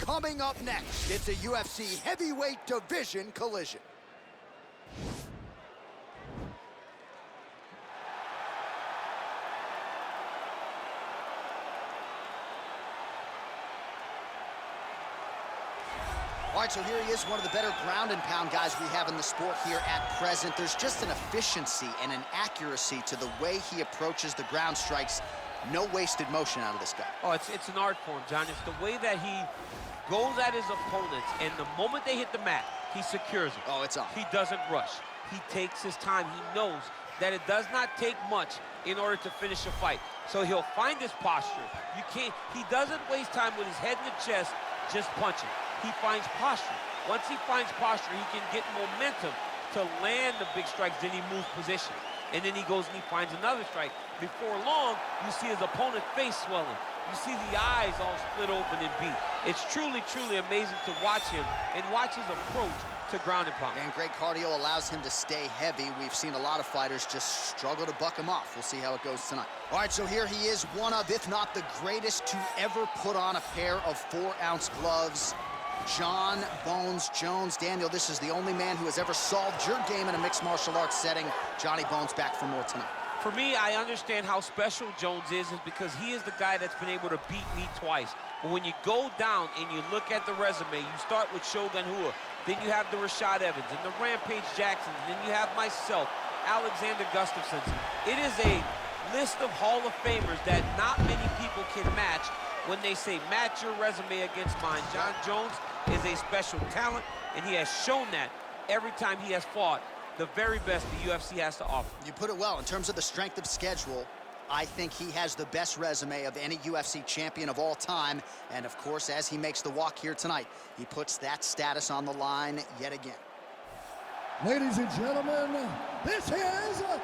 Coming up next, it's a UFC heavyweight division collision. All right, so here he is, one of the better ground and pound guys we have in the sport here at present. There's just an efficiency and an accuracy to the way he approaches the ground strikes. No wasted motion out of this guy. Oh, it's an art form, John. It's the way that he goes at his opponents, and the moment they hit the mat, he secures it. Oh, it's on. He doesn't rush. He takes his time. He knows that it does not take much in order to finish a fight. So he'll find his posture. He doesn't waste time with his head in the chest just punching. He finds posture. Once he finds posture, he can get momentum to land the big strikes, then he moves position. And then he goes and he finds another strike. Before long, you see his opponent's face swelling. You see the eyes all split open and beat. It's truly, truly amazing to watch him and watch his approach to ground and pound. And great cardio allows him to stay heavy. We've seen a lot of fighters just struggle to buck him off. We'll see how it goes tonight. All right, so here he is, one of, if not the greatest to ever put on a pair of 4-ounce gloves. Jon Bones Jones. Daniel, this is the only man who has ever solved your game in a mixed martial arts setting. Johnny Bones back for more tonight. For me, I understand how special Jones is because he is the guy that's been able to beat me twice. But when you go down and you look at the resume, you start with Shogun Rua, then you have the Rashad Evans and the Rampage Jacksons, then you have myself, Alexander Gustafsson. It is a list of Hall of Famers that not many people can match when they say match your resume against mine. Jon Jones is a special talent, and he has shown that every time he has fought the very best the UFC has to offer. You put it well. In terms of the strength of schedule, I think he has the best resume of any UFC champion of all time. And of course, as he makes the walk here tonight, he puts that status on the line yet again. Ladies and gentlemen, this is the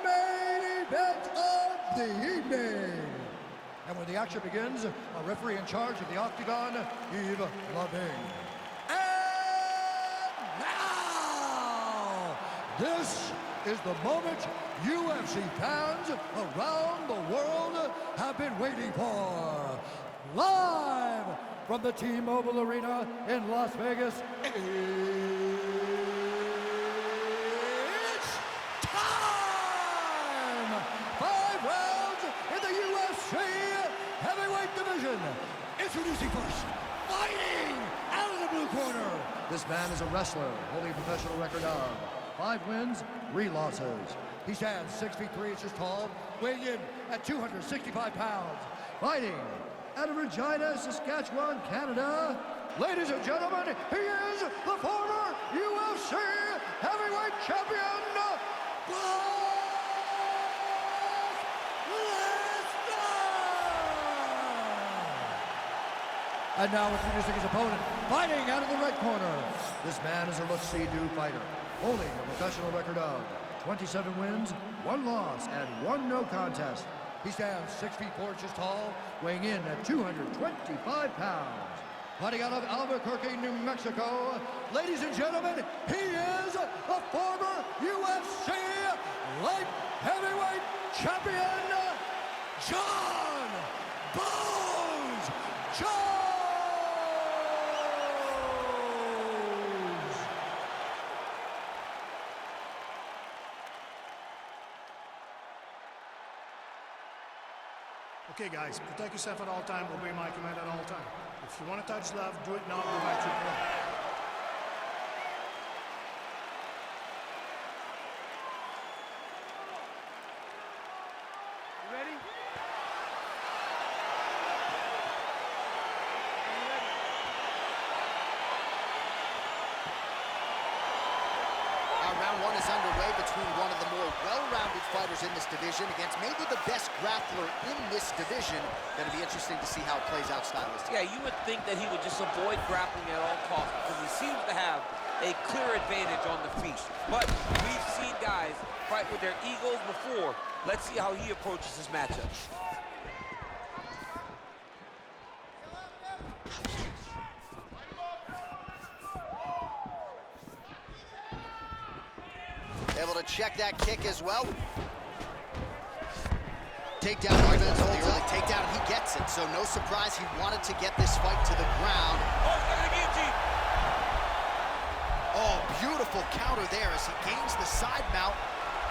main event of the evening. And when the action begins, a referee in charge of the Octagon, Yves Lavigne. And now, this is the moment UFC fans around the world have been waiting for. Live from the T-Mobile Arena in Las Vegas, it's time! 5 rounds in the UFC heavyweight division. Introducing first, fighting out of the blue corner. This man is a wrestler holding a professional record of 5 wins, 3 losses. He stands 6 feet 3 inches tall, weighing in at 265 pounds. Fighting out of Regina, Saskatchewan, Canada. Ladies and gentlemen, he is the former UFC heavyweight champion, Brock Lesnar! And now introducing his opponent, fighting out of the red corner. This man is a look-see-do fighter, holding a professional record of 27 wins, 1 loss, and 1 no contest. He stands 6 feet 4 inches tall, weighing in at 225 pounds. Fighting out of Albuquerque, New Mexico, ladies and gentlemen, he is the former UFC light heavyweight champion, Jon Bones Jones! Okay, guys, protect yourself at all times, obey my command at all times. If you want to touch left, do it now, go back to your point. You ready? Round 1 is underway between one of the more well-rounded fighters in this division against maybe the best grappler in this division. Going to be interesting to see how it plays out stylistically. Yeah, you would think that he would just avoid grappling at all costs because he seems to have a clear advantage on the feet. But we've seen guys fight with their egos before. Let's see how he approaches this matchup. Able to check that kick as well. Takedown, holds up. The early takedown, he gets it. So no surprise, he wanted to get this fight to the ground. Beautiful counter there as he gains the side mount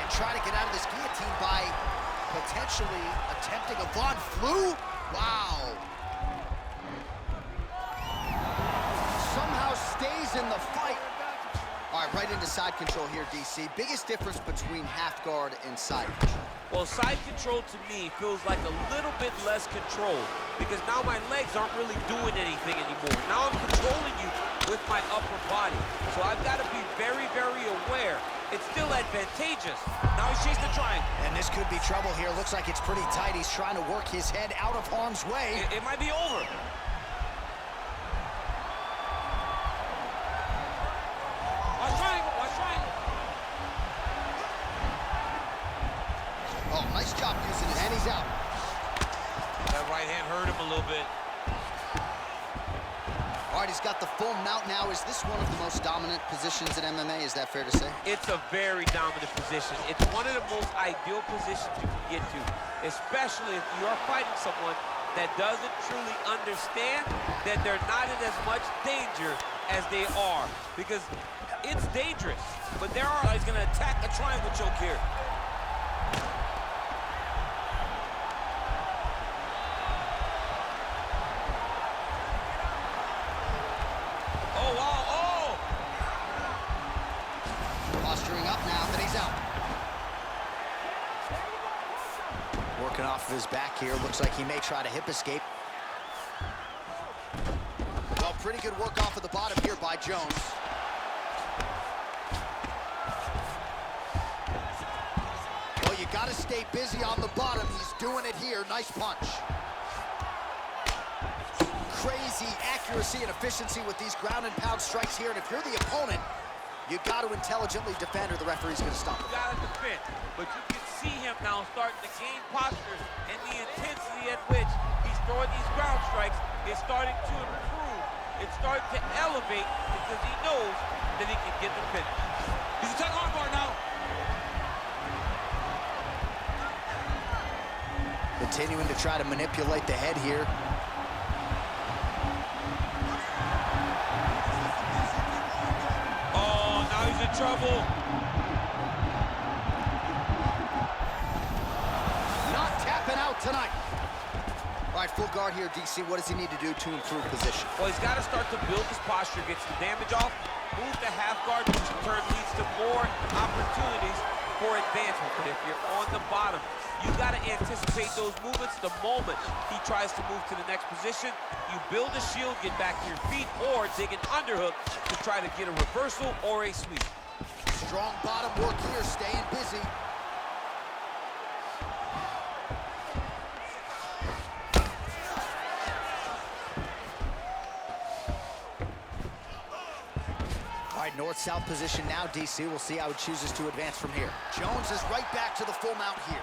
and try to get out of this guillotine by potentially attempting a Von Flue. Wow. Somehow stays in the fight. All right, right into side control here, DC. Biggest difference between half guard and side control? Well, side control to me feels like a little bit less control because now my legs aren't really doing anything anymore. Now I'm controlling you with my upper body. So I've got to be very, very aware. It's still advantageous. Now he's chasing the triangle. And this could be trouble here. Looks like it's pretty tight. He's trying to work his head out of harm's way. It might be over. Watch triangle, watch triangle. Oh, nice job using it. And he's out. That right hand hurt him a little bit. All right, he's got the full mount now. Is this one of the most dominant positions in MMA? Is that fair to say? It's a very dominant position. It's one of the most ideal positions you can get to, especially if you are fighting someone that doesn't truly understand that they're not in as much danger as they are. Because it's dangerous, but he's gonna attack a triangle choke here. Posturing up now that he's out. Working off of his back here. Looks like he may try to hip escape. Well, pretty good work off of the bottom here by Jones. Well, you got to stay busy on the bottom. He's doing it here. Nice punch. Crazy accuracy and efficiency with these ground and pound strikes here. And if you're the opponent, you got to intelligently defend or the referee's going to stop it. You got to defend, but you can see him now starting to gain posture, and the intensity at which he's throwing these ground strikes is starting to improve. It's starting to elevate because he knows that he can get the finish. He's attacking armbar now. Continuing to try to manipulate the head here. He's in trouble. Not tapping out tonight. All right, full guard here, DC. What does he need to do to improve position? Well, he's got to start to build his posture, get some damage off, move to half guard, which in turn leads to more opportunities for advancement. But if you're on the bottom, you got to anticipate those movements the moment he tries to move to the next position. You build a shield, get back to your feet, or dig an underhook to try to get a reversal or a sweep. Strong bottom work here, staying busy. All right, north-south position now, DC. We'll see how he chooses to advance from here. Jones is right back to the full mount here.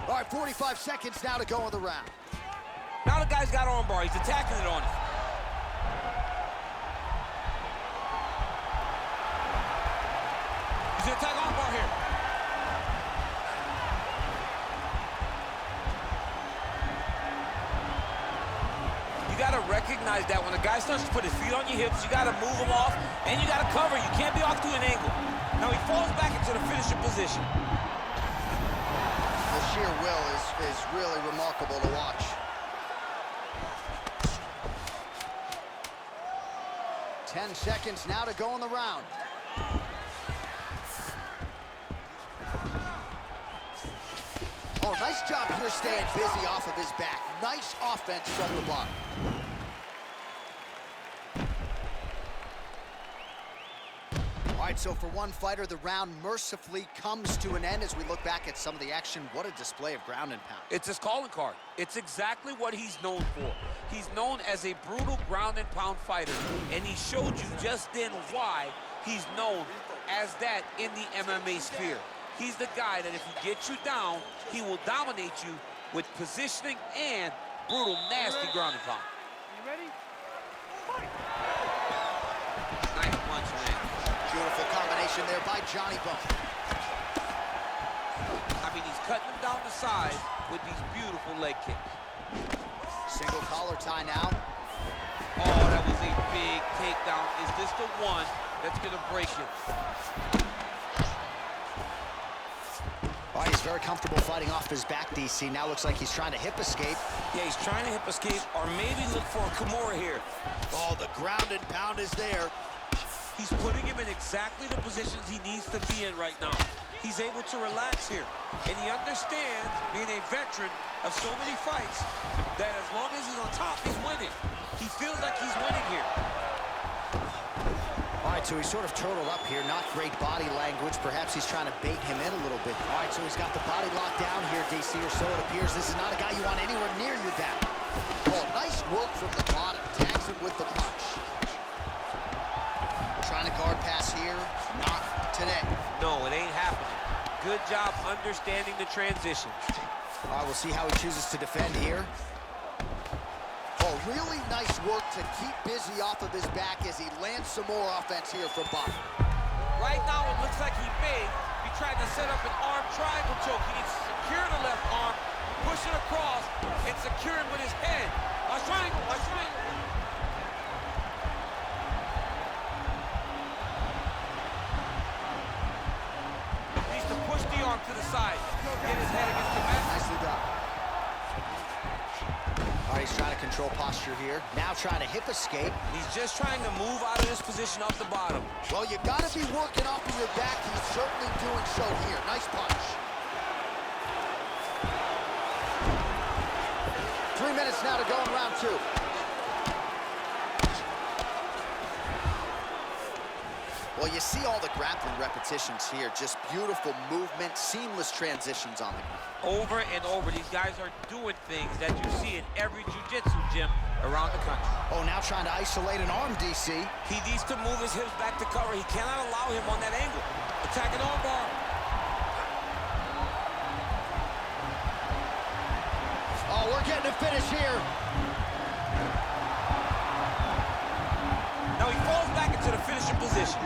All right, 45 seconds now to go in the round. Now the guy's got armbar. He's attacking it on him. He's gonna attack armbar here. You gotta recognize that when a guy starts to put his feet on your hips, you gotta move him off, and you gotta cover. You can't be off to an angle. Now he falls back into the finishing position. The sheer will is really remarkable to watch. Ten seconds now to go in the round. Oh, nice job here staying busy off of his back. Nice offense from the bottom. All right, so for one fighter, the round mercifully comes to an end as we look back at some of the action. What a display of ground and pound. It's his calling card. It's exactly what he's known for. He's known as a brutal ground and pound fighter, and he showed you just then why he's known as that in the MMA sphere. He's the guy that if he gets you down, he will dominate you with positioning and brutal, nasty ground and pound. You ready? Nice punch, man. Beautiful combination there by Johnny Bone. I mean, he's cutting him down the sides with these beautiful leg kicks. Single collar tie now. Oh, that was a big takedown. Is this the one that's going to break him? All right, he's very comfortable fighting off his back, DC. Now looks like he's trying to hip escape. Yeah, he's trying to hip escape or maybe look for a Kimura here. Oh, the ground and pound is there. He's putting him in exactly the positions he needs to be in right now. He's able to relax here. And he understands, being a veteran of so many fights, that as long as he's on top, he's winning. He feels like he's winning here. All right, so he's sort of turtled up here. Not great body language. Perhaps he's trying to bait him in a little bit. All right, so he's got the body locked down here, DC, or so it appears. This is not a guy you want anywhere near your back. Oh, nice work from the bottom. Tags him with the punch. Trying to guard pass here. Not today. No, it ain't happening. Good job understanding the transitions. All right, we'll see how he chooses to defend here. Oh, really nice work to keep busy off of his back as he lands some more offense here from Bout. Right now, it looks like he may be trying to set up an arm triangle choke. He needs to secure the left arm, push it across, and secure it with his head. Watch triangle, watch triangle. Needs to push the arm to the side. Get his head against the mat. Nicely done. All right, he's trying to control posture here. Now trying to hip escape. He's just trying to move out of this position off the bottom. Well, you got to be working off of your back. He's certainly doing so here. Nice punch. 3 minutes now to go in round 2. Well, you see all the grappling repetitions here. Just beautiful movement, seamless transitions on the ground. Over and over, these guys are doing things that you see in every jiu-jitsu gym around the country. Oh, now trying to isolate an arm, DC. He needs to move his hips back to cover. He cannot allow him on that angle. Attacking arm bar. Oh, we're getting a finish here. Now he falls back into the finishing position.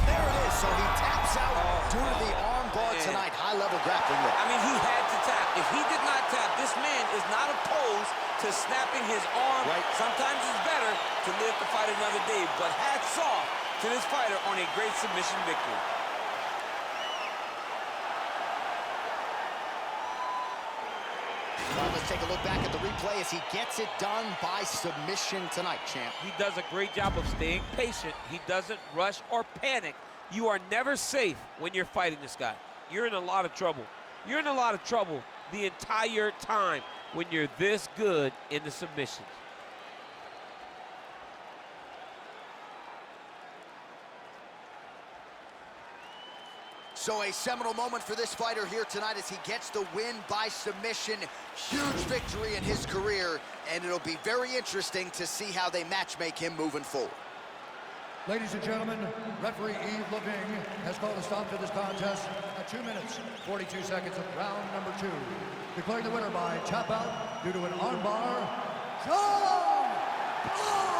There it is. So he taps out due to the arm bar tonight. High-level grappling work. I mean, he had to tap. If he did not tap, this man is not opposed to snapping his arm. Right. Sometimes it's better to live to fight another day, but hats off to this fighter on a great submission victory. Well, let's take a look back at the replay as he gets it done by submission tonight, champ. He does a great job of staying patient. He doesn't rush or panic. You are never safe when you're fighting this guy. You're in a lot of trouble. You're in a lot of trouble the entire time when you're this good in the submissions. So a seminal moment for this fighter here tonight as he gets the win by submission. Huge victory in his career, and it'll be very interesting to see how they match-make him moving forward. Ladies and gentlemen, referee Yves Leving has called a stop to this contest at 2 minutes, 42 seconds of round number 2. Declaring the winner by tap out due to an armbar, Jon Jones!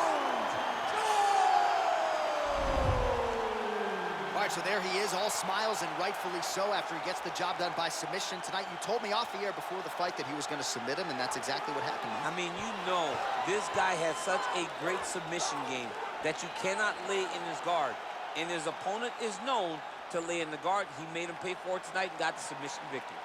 All right, so there he is, all smiles, and rightfully so after he gets the job done by submission tonight. You told me off the air before the fight that he was going to submit him, and that's exactly what happened. I mean, you know, this guy has such a great submission game that you cannot lay in his guard. And his opponent is known to lay in the guard. He made him pay for it tonight and got the submission victory.